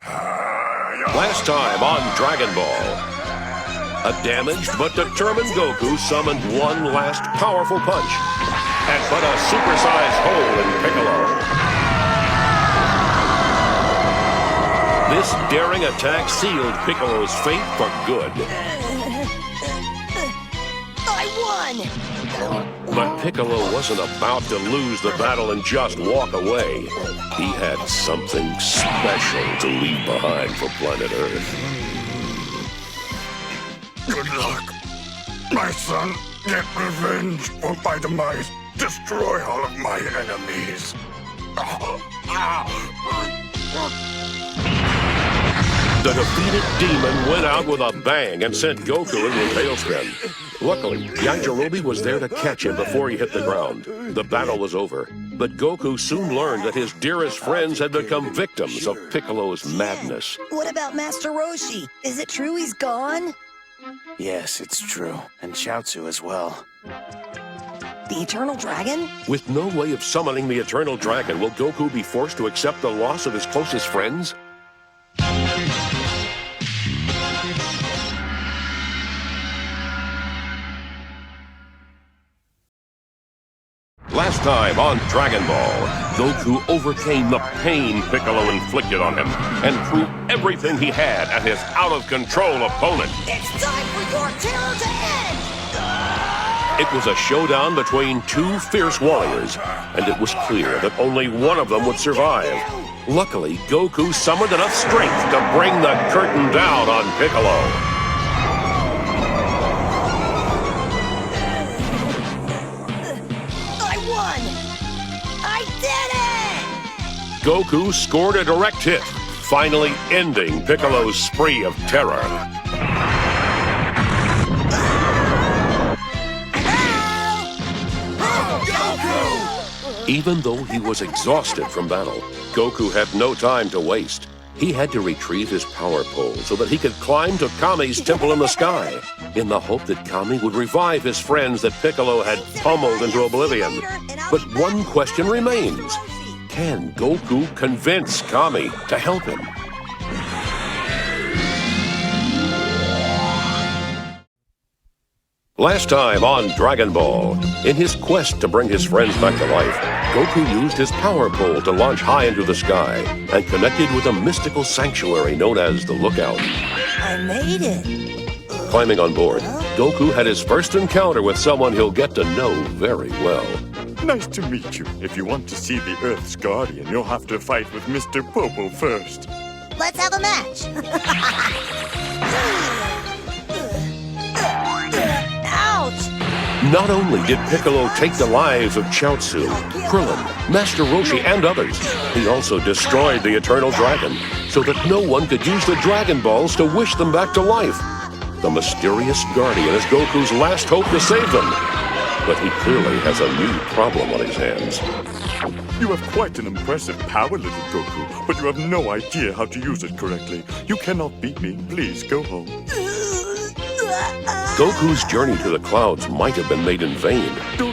Last time on Dragon Ball, a damaged but determined Goku summoned one last powerful punch and put a supersized hole in Piccolo. This daring attack sealed Piccolo's fate for good. I won! But Piccolo wasn't about to lose the battle and just walk away. He had something special to leave behind for planet Earth. Good luck, my son. Get revenge for my demise. Destroy all of my enemies. The defeated demon went out with a bang and sent Goku into a tailspin. Luckily, Yajirobe was there to catch him before he hit the ground. The battle was over, but Goku soon learned that his dearest friends had become victims of Piccolo's madness. What about Master Roshi? Is it true he's gone? Yes, it's true. And Chaozu as well. The Eternal Dragon? With no way of summoning the Eternal Dragon, will Goku be forced to accept the loss of his closest friends? Last time on Dragon Ball, Goku overcame the pain Piccolo inflicted on him and threw everything he had at his out-of-control opponent. It's time for your terror to end! It was a showdown between two fierce warriors, and it was clear that only one of them would survive. Luckily, Goku summoned enough strength to bring the curtain down on Piccolo. Goku scored a direct hit, finally ending Piccolo's spree of terror. Even though he was exhausted from battle, Goku had no time to waste. He had to retrieve his power pole so that he could climb to Kami's temple in the sky, in the hope that Kami would revive his friends that Piccolo had pummeled into oblivion. But one question remains. Can Goku convince Kami to help him? Last time on Dragon Ball, in his quest to bring his friends back to life, Goku used his power pole to launch high into the sky and connected with a mystical sanctuary known as the Lookout. I made it. Climbing on board, Goku had his first encounter with someone he'll get to know very well. Nice to meet you. If you want to see the Earth's Guardian, you'll have to fight with Mr. Popo first. Let's have a match. Ouch! Not only did Piccolo take the lives of Chaozu, Krillin, Master Roshi, and others, he also destroyed the Eternal Dragon so that no one could use the Dragon Balls to wish them back to life. The mysterious Guardian is Goku's last hope to save them. But he clearly has a new problem on his hands. You have quite an impressive power, little Goku, but you have no idea how to use it correctly. You cannot beat me. Please go home. Goku's journey to the clouds might have been made in vain.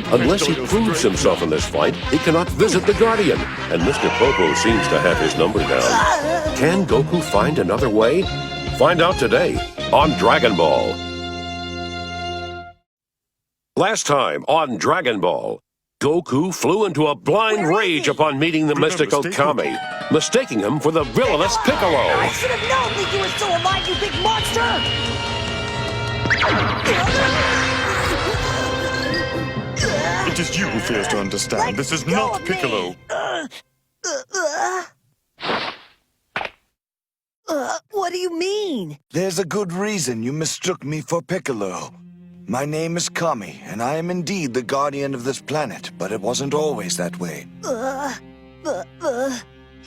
Unless he proves himself in this fight, he cannot visit the Guardian, and Mr. Popo seems to have his number down. Can Goku find another way? Find out today on Dragon Ball. Last time on Dragon Ball, Goku flew into a blind rage upon meeting the mystical Kami, mistaking him for the villainous Piccolo. I should have known that you were still alive, you big monster! It is you who fails to understand. This is not Piccolo. What do you mean? There's a good reason you mistook me for Piccolo. My name is Kami, and I am indeed the guardian of this planet, but it wasn't always that way.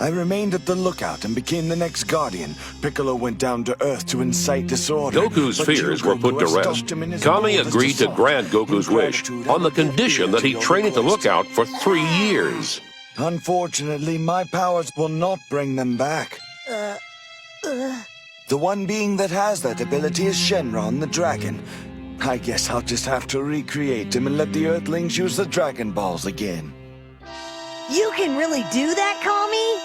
I remained at the lookout and became the next guardian. Piccolo went down to Earth to incite disorder. Goku's fears were put to rest. Kami agreed to grant Goku's wish on the condition that he train at the lookout for 3 years. Unfortunately, my powers will not bring them back. The one being that has that ability is Shenron the dragon. I guess I'll just have to recreate him and let the Earthlings use the Dragon Balls again. You can really do that, Kami?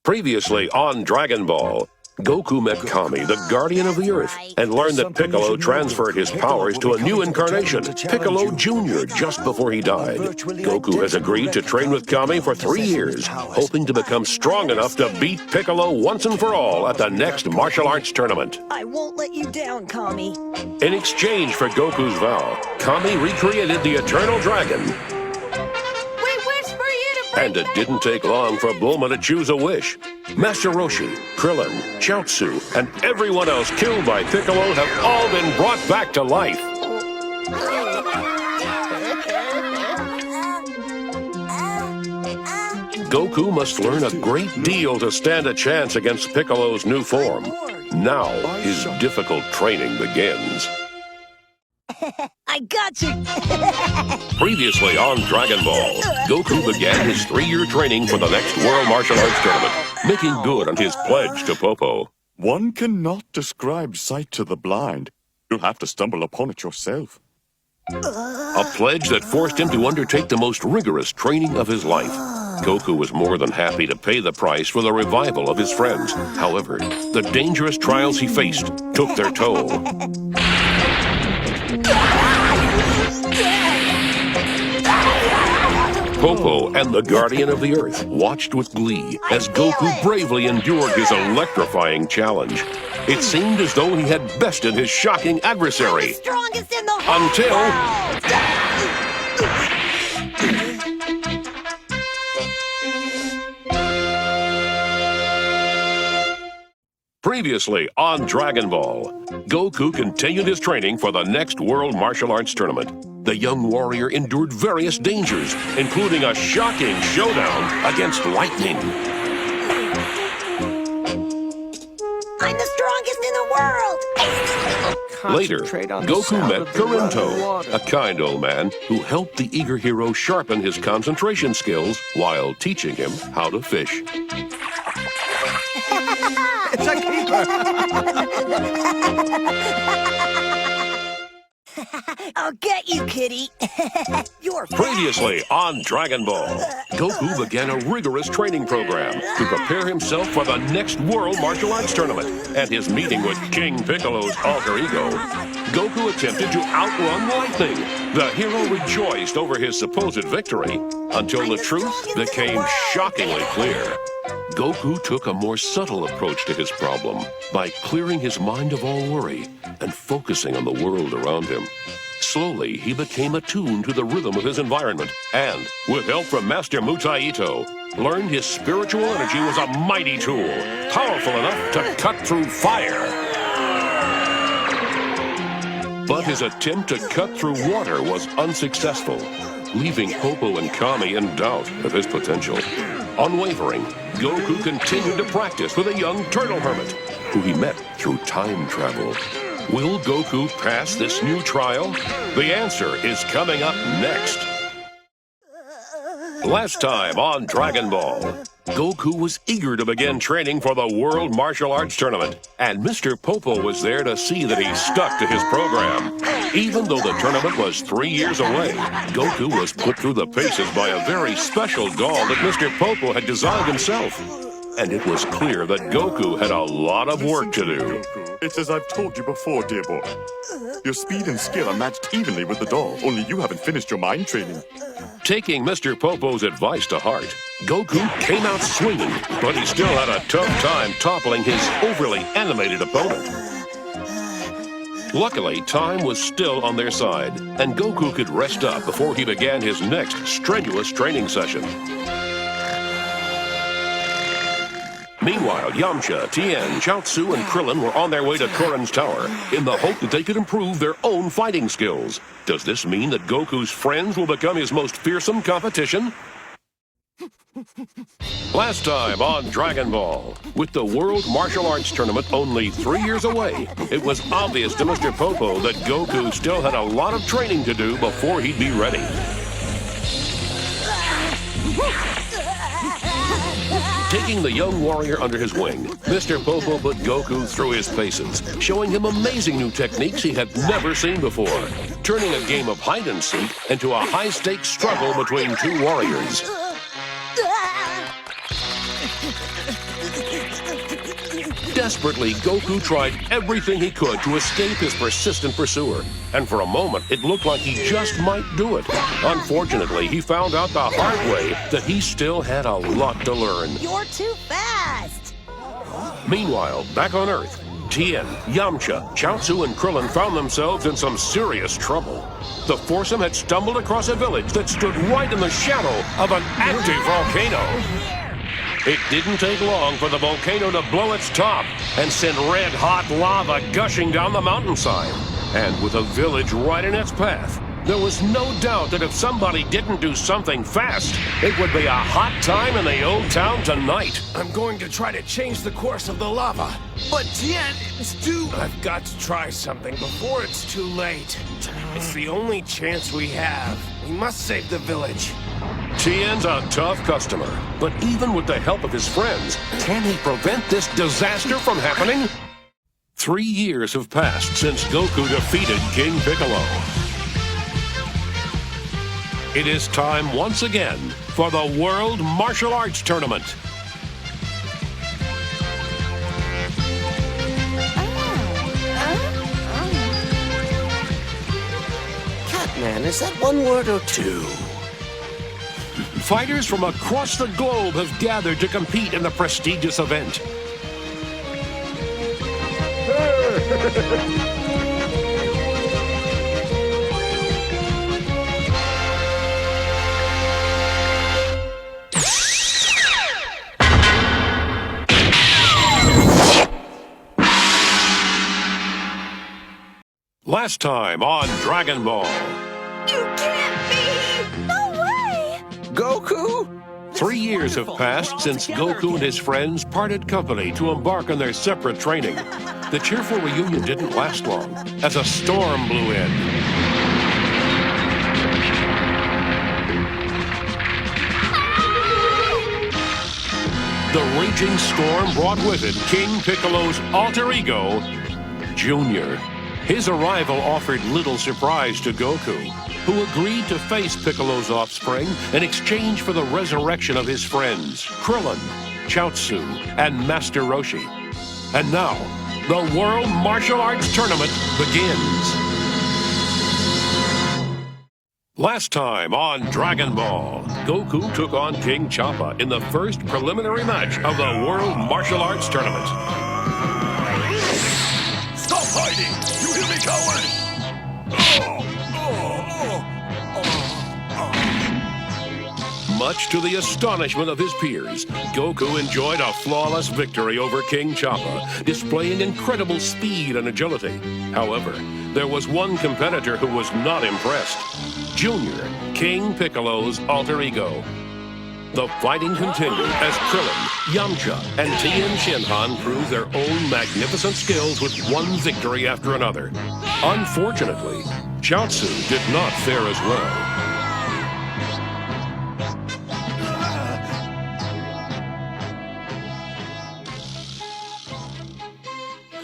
Previously on Dragon Ball, Goku met Kami, the Guardian of the Earth, and learned that Piccolo transferred his powers to a new incarnation, Piccolo Jr., just before he died. Goku has agreed to train with Kami for 3 years, hoping to become strong enough to beat Piccolo once and for all at the next martial arts tournament. I won't let you down, Kami. In exchange for Goku's vow, Kami recreated the Eternal Dragon. And it didn't take long for Bulma to choose a wish. Master Roshi, Krillin, Chaozu, and everyone else killed by Piccolo have all been brought back to life. Goku must learn a great deal to stand a chance against Piccolo's new form. Now, his difficult training begins. I got you! Previously on Dragon Ball, Goku began his 3-year training for the next World Martial Arts Tournament, making good on his pledge to Popo. One cannot describe sight to the blind. You'll have to stumble upon it yourself. A pledge that forced him to undertake the most rigorous training of his life. Goku was more than happy to pay the price for the revival of his friends. However, the dangerous trials he faced took their toll. Popo and the Guardian of the Earth watched with glee as Goku bravely endured his electrifying challenge. It seemed as though he had bested his shocking adversary. Strongest in the whole Until... Previously on Dragon Ball, Goku continued his training for the next World Martial Arts Tournament. The young warrior endured various dangers, including a shocking showdown against lightning. I'm the strongest in the world! Later, Goku met Karinto, a kind old man who helped the eager hero sharpen his concentration skills while teaching him how to fish. It's a keeper! I'll get you, kitty! You're Previously on Dragon Ball, Goku began a rigorous training program to prepare himself for the next World Martial Arts Tournament. At his meeting with King Piccolo's alter ego, Goku attempted to outrun lightning. The hero rejoiced over his supposed victory until the truth became shockingly clear. Goku took a more subtle approach to his problem by clearing his mind of all worry and focusing on the world around him. Slowly, he became attuned to the rhythm of his environment and, with help from Master Mutaito, learned his spiritual energy was a mighty tool, powerful enough to cut through fire. But his attempt to cut through water was unsuccessful, leaving Popo and Kami in doubt of his potential. Unwavering, Goku continued to practice with a young turtle hermit, who he met through time travel. Will Goku pass this new trial? The answer is coming up next. Last time on Dragon Ball, Goku was eager to begin training for the World Martial Arts Tournament, and Mr. Popo was there to see that he stuck to his program. Even though the tournament was 3 years away, Goku was put through the paces by a very special doll that Mr. Popo had designed himself. And it was clear that Goku had a lot of work to do. It's as I've told you before, dear boy. Your speed and skill are matched evenly with the doll, only you haven't finished your mind training. Taking Mr. Popo's advice to heart, Goku came out swinging, but he still had a tough time toppling his overly animated opponent. Luckily, time was still on their side, and Goku could rest up before he began his next strenuous training session. Meanwhile, Yamcha, Tien, Chaozu, and Krillin were on their way to Korin's tower in the hope that they could improve their own fighting skills. Does this mean that Goku's friends will become his most fearsome competition? Last time on Dragon Ball, with the World Martial Arts Tournament only 3 years away, it was obvious to Mr. Popo that Goku still had a lot of training to do before he'd be ready. Taking the young warrior under his wing, Mr. Popo put Goku through his paces, showing him amazing new techniques he had never seen before, turning a game of hide-and-seek into a high-stakes struggle between two warriors. Desperately, Goku tried everything he could to escape his persistent pursuer, and for a moment, it looked like he just might do it. Unfortunately, he found out the hard way that he still had a lot to learn. You're too fast. Meanwhile, back on Earth, Tien, Yamcha, Chaozu, and Krillin found themselves in some serious trouble. The foursome had stumbled across a village that stood right in the shadow of an active volcano. It didn't take long for the volcano to blow its top and send red-hot lava gushing down the mountainside. And with a village right in its path, there was no doubt that if somebody didn't do something fast, it would be a hot time in the old town tonight. I'm going to try to change the course of the lava. But Tien, it's too... I've got to try something before it's too late. It's the only chance we have. We must save the village. Tien's a tough customer, but even with the help of his friends, can he prevent this disaster from happening? 3 years have passed since Goku defeated King Piccolo. It is time once again for the World Martial Arts Tournament. Catman, is that one word or two? Fighters from across the globe have gathered to compete in the prestigious event. Last time on Dragon Ball. You can't be! No way! Goku? 3 years have passed since Goku and his friends parted company to embark on their separate training. The cheerful reunion didn't last long, as a storm blew in. The raging storm brought with it King Piccolo's alter ego, Jr. His arrival offered little surprise to Goku, who agreed to face Piccolo's offspring in exchange for the resurrection of his friends, Krillin, Chaozu, and Master Roshi. And now, the World Martial Arts Tournament begins. Last time on Dragon Ball, Goku took on King Choppa in the first preliminary match of the World Martial Arts Tournament. Stop hiding! You hear me, coward? Much to the astonishment of his peers, Goku enjoyed a flawless victory over King Choppa, displaying incredible speed and agility. However, there was one competitor who was not impressed. Junior, King Piccolo's alter ego. The fighting continued as Krillin, Yamcha, and Tien Shinhan proved their own magnificent skills with one victory after another. Unfortunately, Chaozu did not fare as well.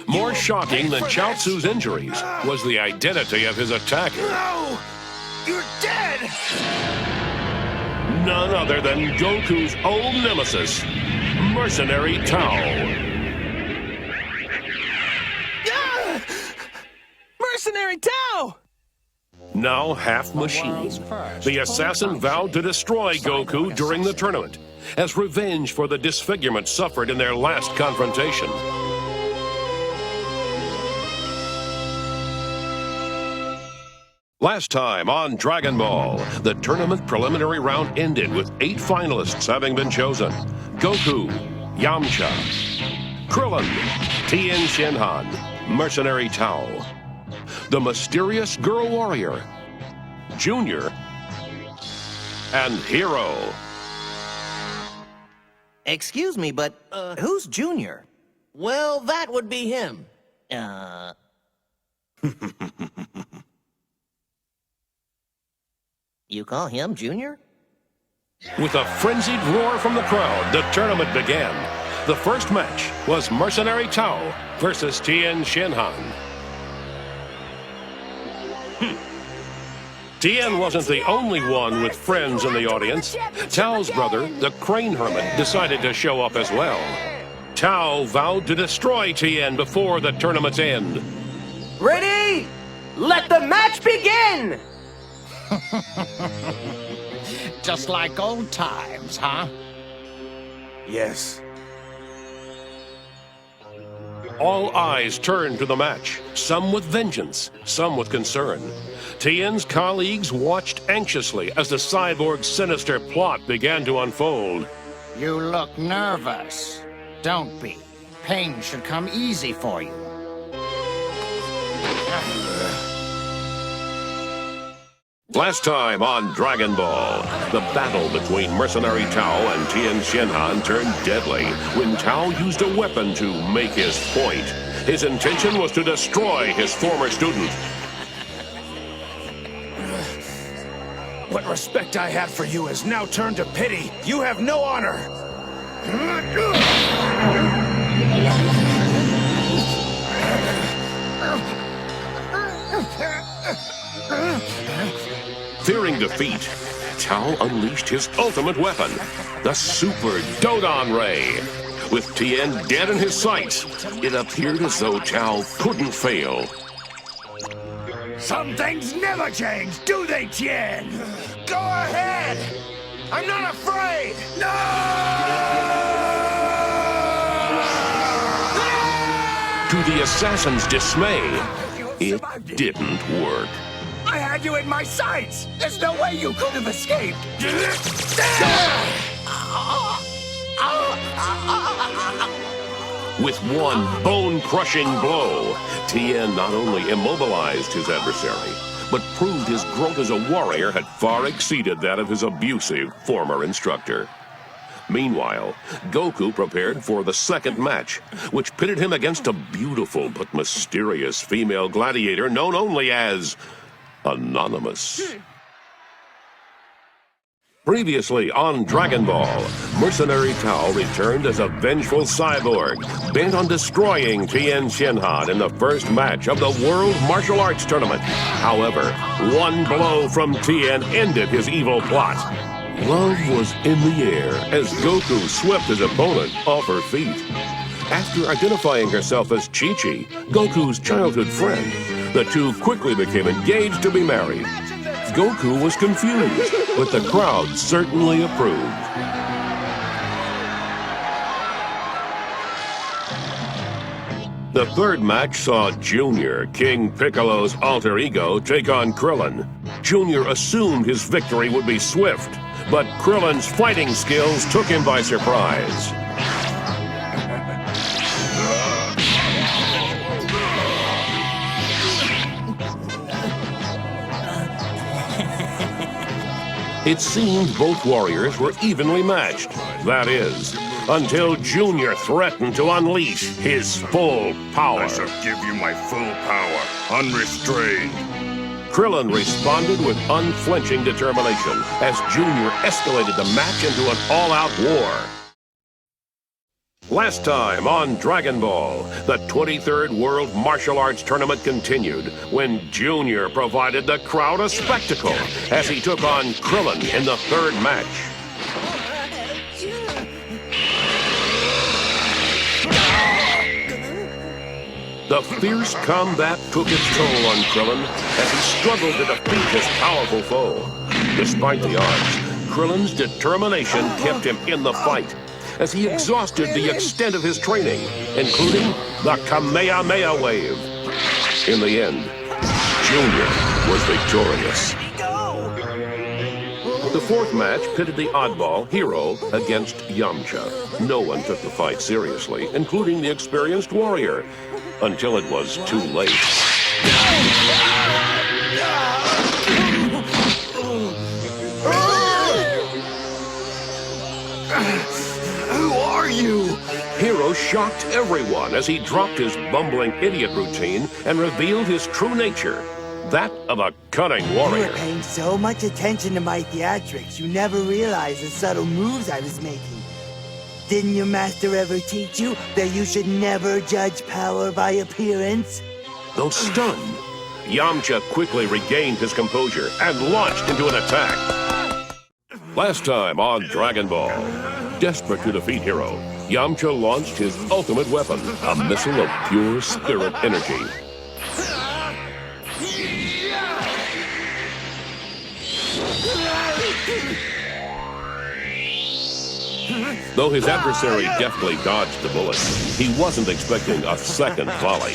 More shocking than Chaozu's injuries was the identity of his attacker. No! You're dead! None other than Goku's old nemesis, Mercenary Tao. Ah! Mercenary Tao! Now half machine, the assassin vowed to destroy Goku during the tournament as revenge for the disfigurement suffered in their last confrontation. Last time on Dragon Ball, the tournament preliminary round ended with 8 finalists having been chosen. Goku, Yamcha, Krillin, Tien Shinhan, Mercenary Tao, the mysterious girl warrior, Junior, and Hero. Excuse me, but who's Junior? Well, that would be him. You call him Junior? With a frenzied roar from the crowd, the tournament began. The first match was Mercenary Tao versus Tien Shinhan. Tien wasn't the only one with friends in the audience. Tao's brother, the Crane Hermit, decided to show up as well. Tao vowed to destroy Tien before the tournament's end. Ready? Let the match begin! Just like old times, huh? Yes. All eyes turned to the match, some with vengeance, some with concern. Tien's colleagues watched anxiously as the cyborg's sinister plot began to unfold. You look nervous. Don't be. Pain should come easy for you. Last time on Dragon Ball, the battle between mercenary Tao and Tien Shinhan turned deadly when Tao used a weapon to make his point. His intention was to destroy his former student. What respect I had for you has now turned to pity. You have no honor. Fearing defeat, Tao unleashed his ultimate weapon, the Super Dodon Ray. With Tien dead in his sights, it appeared as though Tao couldn't fail. Some things never change, do they, Tien? Go ahead! I'm not afraid! No! To the assassin's dismay, it didn't work. I had you in my sights! There's no way you could have escaped! With one bone-crushing blow, Tien not only immobilized his adversary, but proved his growth as a warrior had far exceeded that of his abusive former instructor. Meanwhile, Goku prepared for the second match, which pitted him against a beautiful but mysterious female gladiator known only as Anonymous. Previously on Dragon Ball, mercenary Tao returned as a vengeful cyborg, bent on destroying Tien Shinhan in the first match of the World Martial Arts Tournament. However, one blow from Tien ended his evil plot. Love was in the air as Goku swept his opponent off her feet. After identifying herself as Chi-Chi, Goku's childhood friend, the two quickly became engaged to be married. Goku was confused, but the crowd certainly approved. The third match saw Junior, King Piccolo's alter ego, take on Krillin. Junior assumed his victory would be swift, but Krillin's fighting skills took him by surprise. It seemed both warriors were evenly matched. That is, until Junior threatened to unleash his full power. I shall give you my full power, unrestrained. Krillin responded with unflinching determination as Junior escalated the match into an all-out war. Last time on Dragon Ball, the 23rd World Martial Arts Tournament continued when Junior provided the crowd a spectacle as he took on Krillin in the third match. The fierce combat took its toll on Krillin as he struggled to defeat his powerful foe. Despite the odds, Krillin's determination kept him in the fight as he exhausted the extent of his training, including the Kamehameha wave. In the end, Junior was victorious. The fourth match pitted the oddball Hero against Yamcha. No one took the fight seriously, including the experienced warrior, until it was too late. Who are you? Hero shocked everyone as he dropped his bumbling idiot routine and revealed his true nature, that of a cunning You warrior. were paying so much attention to my theatrics, you never realized the subtle moves I was making. Didn't your master ever teach you that you should never judge power by appearance? Though stunned, Yamcha quickly regained his composure and launched into an attack. Last time on Dragon Ball, desperate to defeat Hero, Yamcha launched his ultimate weapon, a missile of pure spirit energy. Though his adversary deftly dodged the bullet, he wasn't expecting a second volley.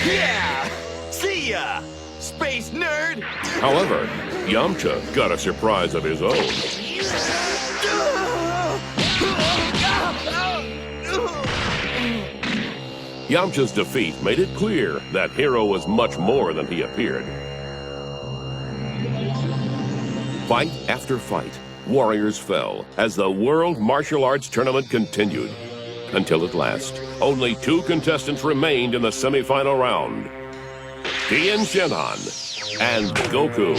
Yeah! See ya, space nerd! However, Yamcha got a surprise of his own. Yamcha's defeat made it clear that Hero was much more than he appeared. Fight after fight, warriors fell as the World Martial Arts Tournament continued. Until at last, only 2 contestants remained in the semifinal round. Tien and Goku.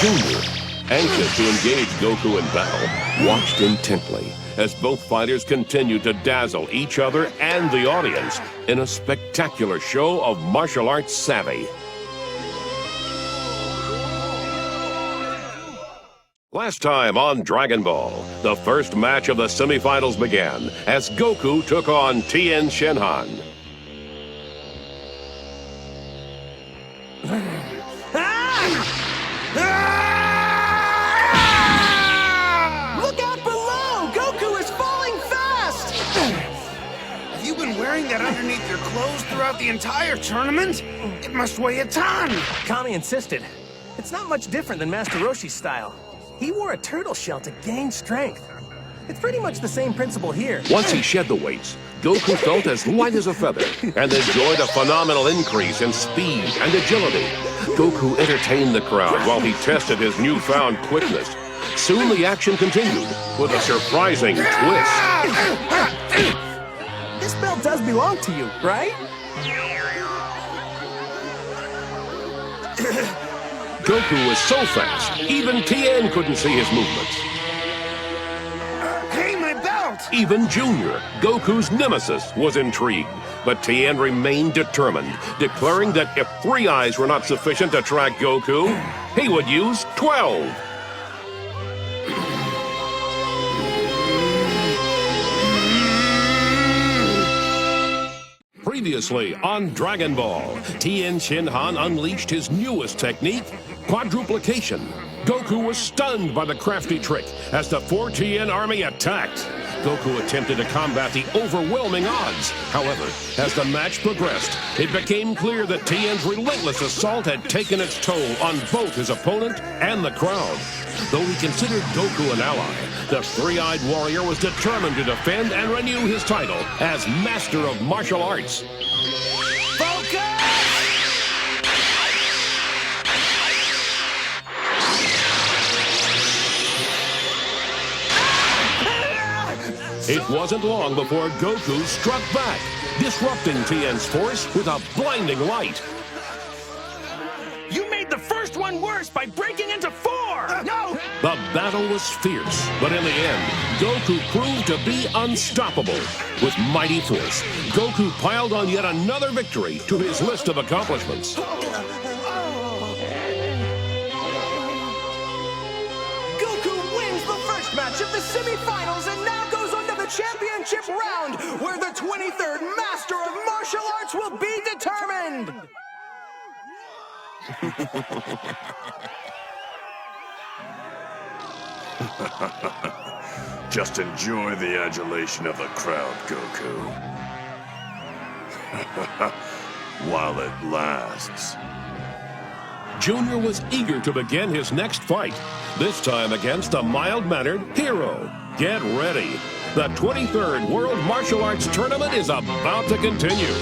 Junior, anxious to engage Goku in battle, watched intently as both fighters continued to dazzle each other and the audience in a spectacular show of martial arts savvy. Last time on Dragon Ball, the first match of the semifinals began as Goku took on Tien. Look out below! Goku is falling fast! Have you been wearing that underneath your clothes throughout the entire tournament? It must weigh a ton! Kami insisted. It's not much different than Master Roshi's style. He wore a turtle shell to gain strength. It's pretty much the same principle here. Once he shed the weights, Goku felt as light as a feather and enjoyed a phenomenal increase in speed and agility. Goku entertained the crowd while he tested his newfound quickness. Soon the action continued with a surprising twist. This belt does belong to you, right? Goku was so fast, even Tien couldn't see his movements. Hey, my belt! Even Junior, Goku's nemesis, was intrigued. But Tien remained determined, declaring that if 3 eyes were not sufficient to track Goku, he would use 12. Previously on Dragon Ball, Tien unleashed his newest technique, quadruplication. Goku was stunned by the crafty trick as the 4 Tien army attacked. Goku attempted to combat the overwhelming odds. However, as the match progressed, it became clear that Tien's relentless assault had taken its toll on both his opponent and the crowd. Though he considered Goku an ally, the 3-eyed warrior was determined to defend and renew his title as Master of Martial Arts. It wasn't long before Goku struck back, disrupting Tien's force with a blinding light. You made the first one worse by breaking into 4! No! The battle was fierce, but in the end, Goku proved to be unstoppable. With mighty force, Goku piled on yet another victory to his list of accomplishments. Goku wins the first match of the semifinals and now goes on to the championship round, where the 23rd Master of Martial Arts will be determined! Just enjoy the adulation of the crowd, Goku. While it lasts. Junior was eager to begin his next fight, this time against the mild-mannered Hero. Get ready. The 23rd World Martial Arts Tournament is about to continue.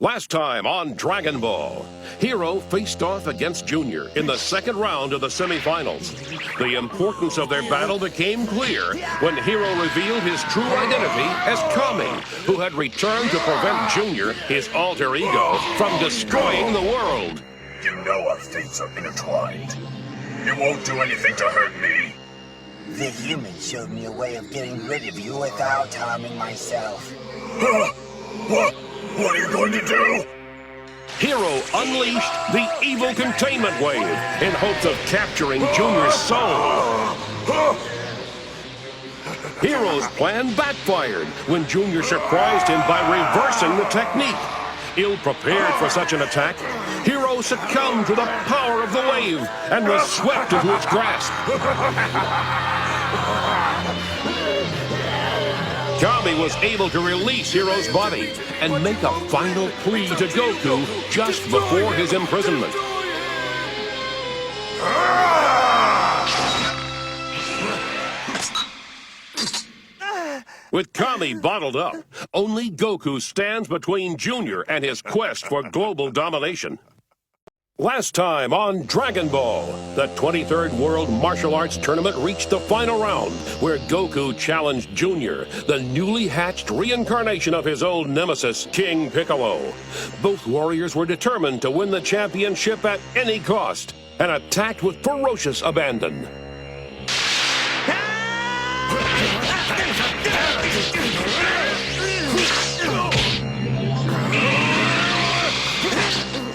Last time on Dragon Ball, Hero faced off against Junior in the second round of the semifinals. The importance of their battle became clear when Hero revealed his true identity as Kami, who had returned to prevent Junior, his alter ego, from destroying the world. You know our fates are intertwined. You won't do anything to hurt me. The human showed me a way of getting rid of you without harming myself. What are you going to do? Hero unleashed the evil containment wave in hopes of capturing Junior's soul. Hero's plan backfired when Junior surprised him by reversing the technique. Ill-prepared for such an attack, Hero succumbed to the power of the wave and was swept into its grasp. Kami was able to release Hero's body and make a final plea to Goku just before his imprisonment. With Kami bottled up, only Goku stands between Junior and his quest for global domination. Last time on Dragon Ball, the 23rd World Martial Arts Tournament reached the final round, where Goku challenged Junior, the newly hatched reincarnation of his old nemesis, King Piccolo. Both warriors were determined to win the championship at any cost, and attacked with ferocious abandon.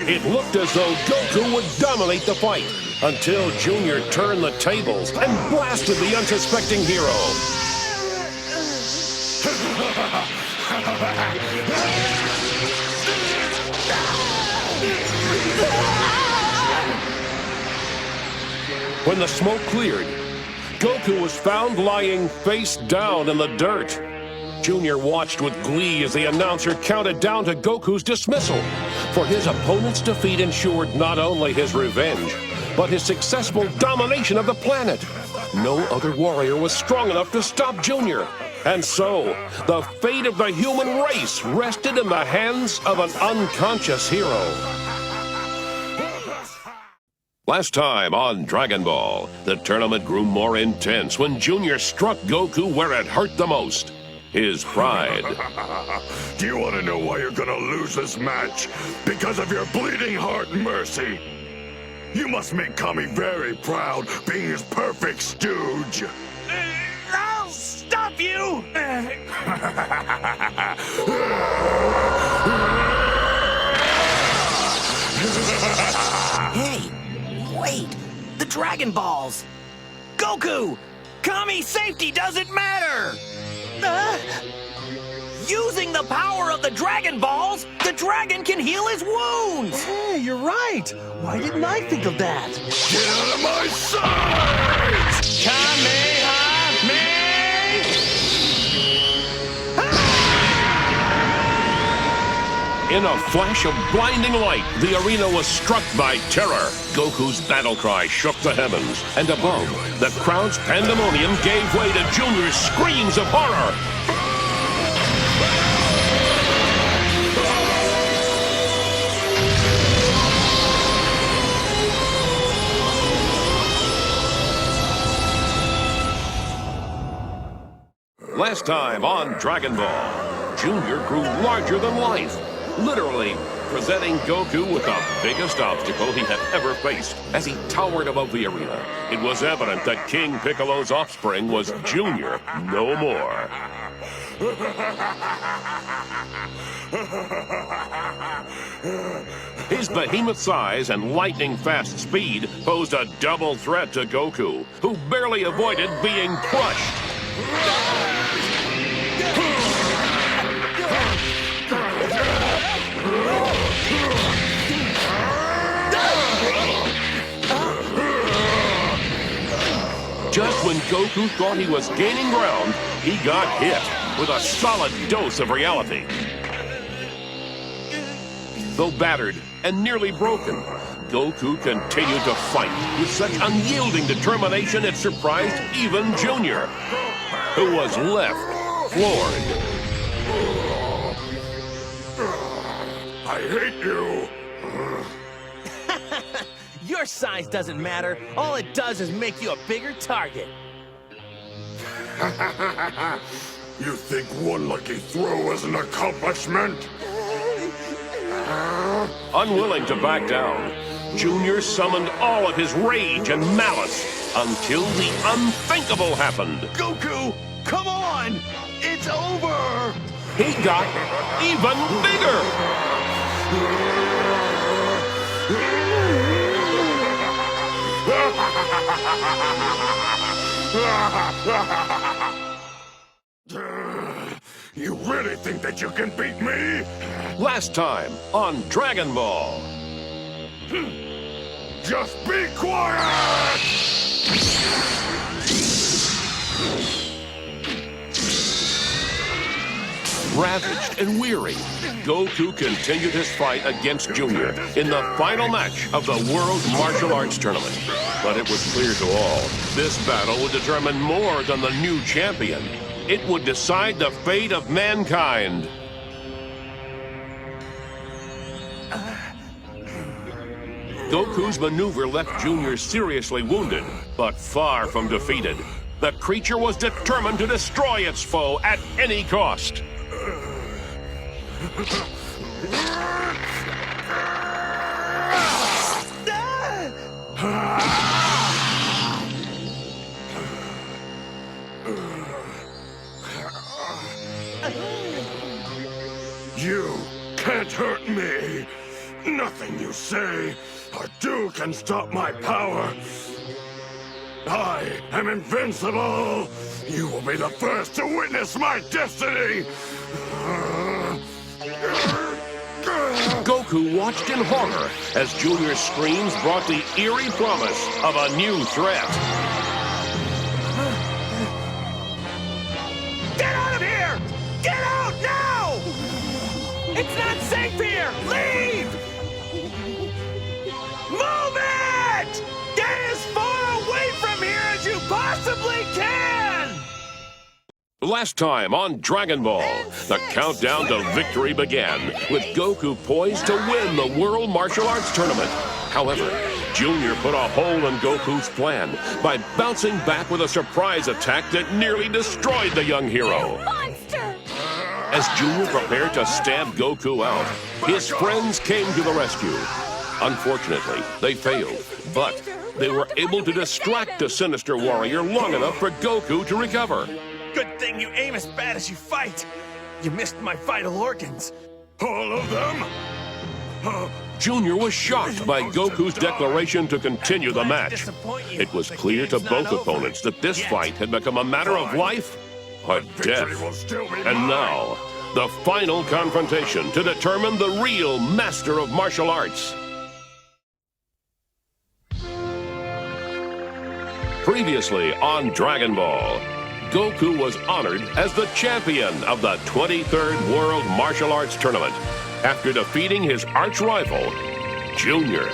It looked as though Goku would dominate the fight, until Junior turned the tables and blasted the unsuspecting Hero. When the smoke cleared, Goku was found lying face down in the dirt. Junior watched with glee as the announcer counted down to Goku's dismissal, for his opponent's defeat ensured not only his revenge, but his successful domination of the planet. No other warrior was strong enough to stop Junior, and so the fate of the human race rested in the hands of an unconscious Hero. Last time on Dragon Ball, the tournament grew more intense when Junior struck Goku where it hurt the most. His pride. Do you want to know why you're gonna lose this match? Because of your bleeding heart mercy. You must make Kami very proud, being his perfect stooge. I'll stop you! Hey, wait! The Dragon Balls! Goku! Kami's safety doesn't matter! Using the power of the Dragon Balls, the dragon can heal his wounds! Hey, you're right. Why didn't I think of that? Get out of my sight! In a flash of blinding light, the arena was struck by terror. Goku's battle cry shook the heavens, and above, the crowd's pandemonium gave way to Junior's screams of horror. Last time on Dragon Ball, Junior grew larger than life, literally presenting Goku with the biggest obstacle he had ever faced. As he towered above the arena, it was evident that King Piccolo's offspring was Junior no more. His behemoth size and lightning-fast speed posed a double threat to Goku, who barely avoided being crushed. Just when Goku thought he was gaining ground, he got hit with a solid dose of reality. Though battered and nearly broken, Goku continued to fight with such unyielding determination it surprised even Junior, who was left floored. I hate you! Your size doesn't matter. All it does is make you a bigger target. You think one lucky throw is an accomplishment? Unwilling to back down, Jr. summoned all of his rage and malice until the unthinkable happened. Goku, come on! It's over! He got even bigger! You really think that you can beat me? Last time on Dragon Ball. Just be quiet! Ravaged and weary, Goku continued his fight against Junior in the final match of the World Martial Arts Tournament. But it was clear to all, this battle would determine more than the new champion. It would decide the fate of mankind. Goku's maneuver left Junior seriously wounded, but far from defeated. The creature was determined to destroy its foe at any cost. You can't hurt me. Nothing you say or do can stop my power. I am invincible. You will be the first to witness my destiny. Goku watched in horror as Junior's screams brought the eerie promise of a new threat. Get out of here! Get out now! It's not safe here! Leave! Move it! Get as far away from here as you possibly can! Last time on Dragon Ball, the countdown to victory began, with Goku poised to win the World Martial Arts Tournament. However, Junior put a hole in Goku's plan by bouncing back with a surprise attack that nearly destroyed the young hero. Monster! As Junior prepared to stab Goku out, his friends came to the rescue. Unfortunately, they failed, but they were able to distract the sinister warrior long enough for Goku to recover. Good thing you aim as bad as you fight. You missed my vital organs. All of them? Junior was shocked by Goku's declaration to continue the match. It was clear to both opponents that this fight had become a matter of life or death. And now, the final confrontation to determine the real master of martial arts. Previously on Dragon Ball, Goku was honored as the champion of the 23rd World Martial Arts Tournament after defeating his arch-rival, Junior.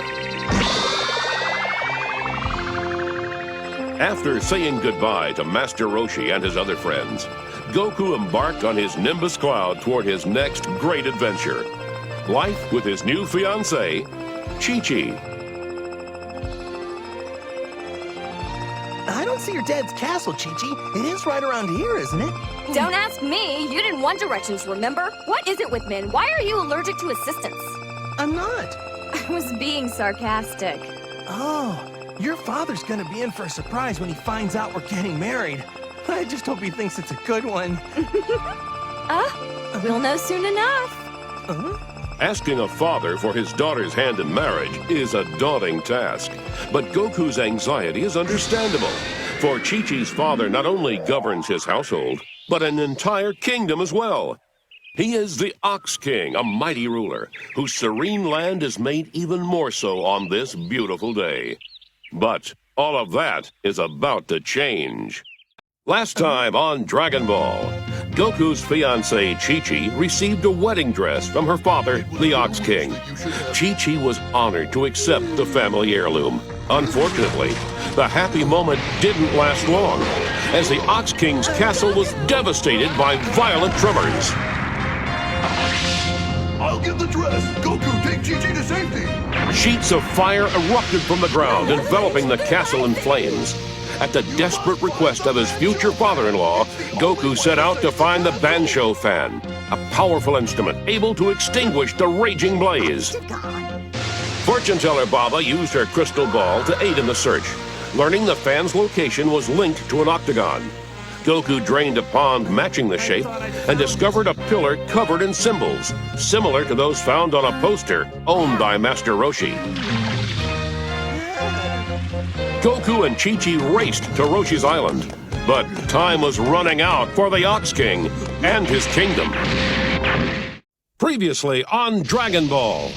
After saying goodbye to Master Roshi and his other friends, Goku embarked on his Nimbus Cloud toward his next great adventure, life with his new fiancée, Chi-Chi. I don't see your dad's castle, Chi-Chi. It is right around here, isn't it? Don't ask me. You didn't want directions, remember? What is it with men? Why are you allergic to assistance? I'm not. I was being sarcastic. Oh, your father's gonna be in for a surprise when he finds out we're getting married. I just hope he thinks it's a good one. We'll know soon enough. Asking a father for his daughter's hand in marriage is a daunting task. But Goku's anxiety is understandable, for Chi-Chi's father not only governs his household, but an entire kingdom as well. He is the Ox King, a mighty ruler, whose serene land is made even more so on this beautiful day. But all of that is about to change. Last time on Dragon Ball, Goku's fiancée Chi-Chi received a wedding dress from her father, the Ox King. Chi-Chi was honored to accept the family heirloom. Unfortunately, the happy moment didn't last long, as the Ox King's castle was devastated by violent tremors. I'll get the dress! Goku, take Chi-Chi to safety! Sheets of fire erupted from the ground, enveloping the castle in flames. At the desperate request of his future father-in-law, Goku set out to find the Bansho fan, a powerful instrument able to extinguish the raging blaze. For Fortune teller Baba used her crystal ball to aid in the search, learning the fan's location was linked to an octagon. Goku drained a pond matching the shape and discovered a pillar covered in symbols, similar to those found on a poster owned by Master Roshi. Goku and Chi-Chi raced to Roshi's island, but time was running out for the Ox King and his kingdom. Previously on Dragon Ball,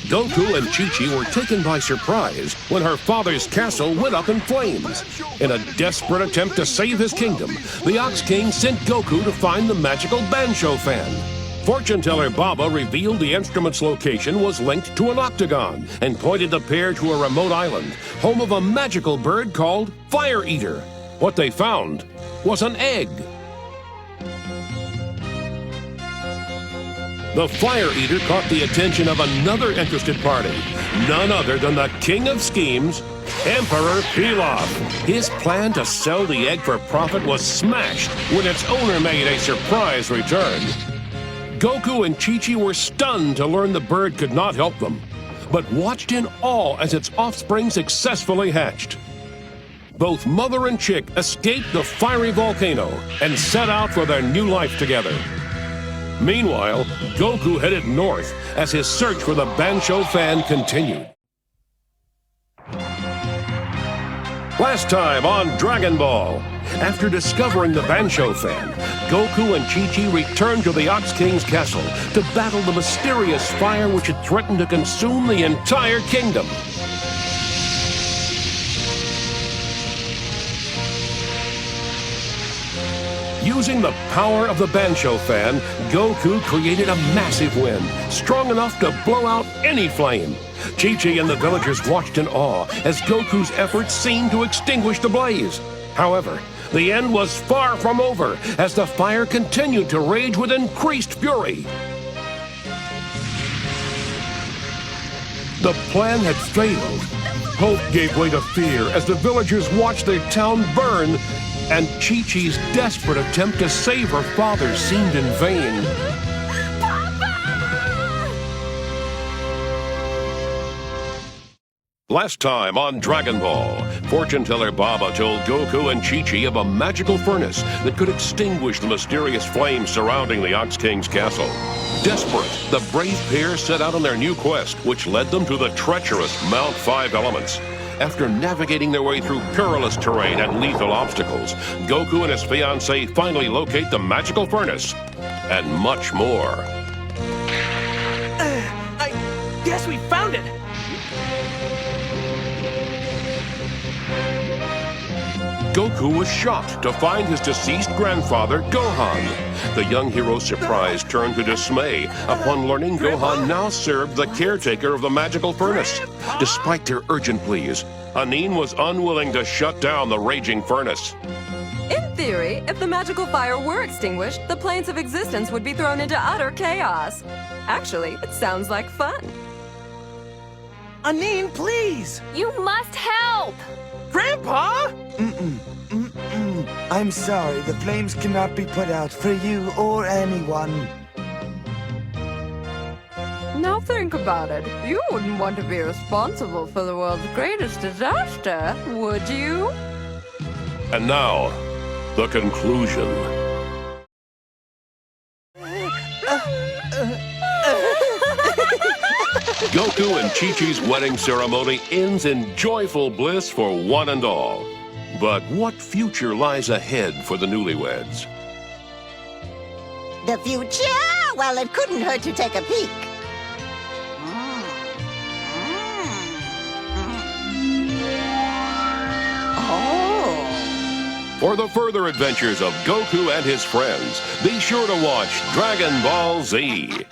Goku and Chi-Chi were taken by surprise when her father's castle went up in flames. In a desperate attempt to save his kingdom, the Ox King sent Goku to find the magical Bancho fan. Fortune teller Baba revealed the instrument's location was linked to an octagon and pointed the pair to a remote island, home of a magical bird called Fire Eater. What they found was an egg. The Fire Eater caught the attention of another interested party, none other than the King of Schemes, Emperor Pilaf. His plan to sell the egg for profit was smashed when its owner made a surprise return. Goku and Chi-Chi were stunned to learn the bird could not help them, but watched in awe as its offspring successfully hatched. Both mother and chick escaped the fiery volcano and set out for their new life together. Meanwhile, Goku headed north as his search for the Bancho fan continued. Last time on Dragon Ball, after discovering the Bancho fan, Goku and Chi-Chi returned to the Ox King's castle to battle the mysterious fire which had threatened to consume the entire kingdom. Using the power of the Bancho fan, Goku created a massive wind, strong enough to blow out any flame. Chi-Chi and the villagers watched in awe as Goku's efforts seemed to extinguish the blaze. However, the end was far from over as the fire continued to rage with increased fury. The plan had failed. Hope gave way to fear as the villagers watched their town burn, and Chi-Chi's desperate attempt to save her father seemed in vain. Last time on Dragon Ball, fortune teller Baba told Goku and Chi-Chi of a magical furnace that could extinguish the mysterious flames surrounding the Ox King's castle. Desperate, the brave pair set out on their new quest, which led them to the treacherous Mount 5 Elements. After navigating their way through perilous terrain and lethal obstacles, Goku and his fiancée finally locate the magical furnace, and much more. I guess we found it. Goku was shocked to find his deceased grandfather, Gohan. The young hero's surprise turned to dismay upon learning Gohan now served the caretaker of the magical furnace. Despite their urgent pleas, Anin was unwilling to shut down the raging furnace. In theory, if the magical fire were extinguished, the planes of existence would be thrown into utter chaos. Actually, it sounds like fun. Anin, please! You must help! Grandpa? I'm sorry, the flames cannot be put out for you or anyone. Now think about it. You wouldn't want to be responsible for the world's greatest disaster, would you? And now, the conclusion. Goku and Chi-Chi's wedding ceremony ends in joyful bliss for one and all. But what future lies ahead for the newlyweds? The future? Well, it couldn't hurt to take a peek. Oh. For the further adventures of Goku and his friends, be sure to watch Dragon Ball Z.